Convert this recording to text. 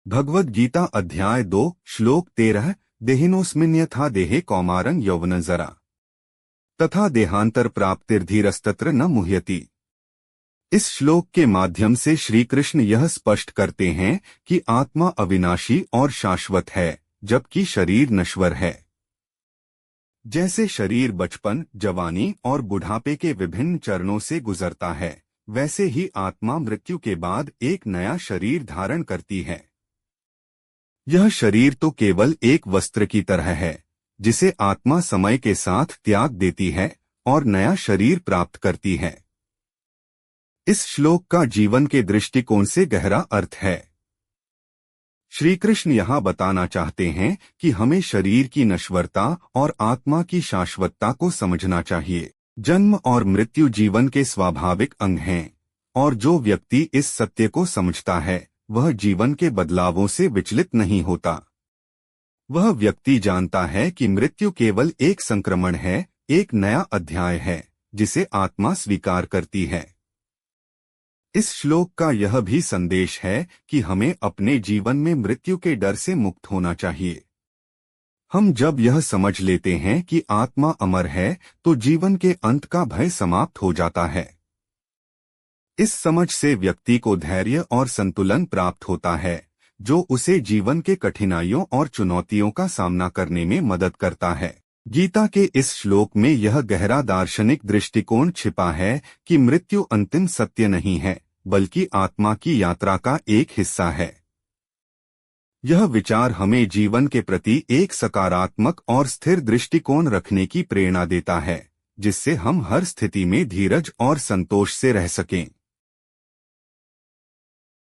भगवद गीता अध्याय 2 श्लोक 13 देहिनोस्मिन्यथा देहे कौमारं यौवन जरा तथा देहांतर प्राप्तिर्धीरस्तत्र न मुह्यति। इस श्लोक के माध्यम से श्री कृष्ण यह स्पष्ट करते हैं कि आत्मा अविनाशी और शाश्वत है, जबकि शरीर नश्वर है। जैसे शरीर बचपन, जवानी और बुढ़ापे के विभिन्न चरणों से गुजरता है, वैसे ही आत्मा मृत्यु के बाद एक नया शरीर धारण करती है। यह शरीर तो केवल एक वस्त्र की तरह है, जिसे आत्मा समय के साथ त्याग देती है और नया शरीर प्राप्त करती है। इस श्लोक का जीवन के दृष्टिकोण से गहरा अर्थ है। श्री कृष्ण यहाँ बताना चाहते हैं कि हमें शरीर की नश्वरता और आत्मा की शाश्वतता को समझना चाहिए। जन्म और मृत्यु जीवन के स्वाभाविक अंग हैं, और जो व्यक्ति इस सत्य को समझता है वह जीवन के बदलावों से विचलित नहीं होता। वह व्यक्ति जानता है कि मृत्यु केवल एक संक्रमण है, एक नया अध्याय है जिसे आत्मा स्वीकार करती है। इस श्लोक का यह भी संदेश है कि हमें अपने जीवन में मृत्यु के डर से मुक्त होना चाहिए। हम जब यह समझ लेते हैं कि आत्मा अमर है, तो जीवन के अंत का भय समाप्त हो जाता है। इस समझ से व्यक्ति को धैर्य और संतुलन प्राप्त होता है, जो उसे जीवन के कठिनाइयों और चुनौतियों का सामना करने में मदद करता है। गीता के इस श्लोक में यह गहरा दार्शनिक दृष्टिकोण छिपा है कि मृत्यु अंतिम सत्य नहीं है, बल्कि आत्मा की यात्रा का एक हिस्सा है। यह विचार हमें जीवन के प्रति एक सकारात्मक और स्थिर दृष्टिकोण रखने की प्रेरणा देता है, जिससे हम हर स्थिति में धीरज और संतोष से रह सकें।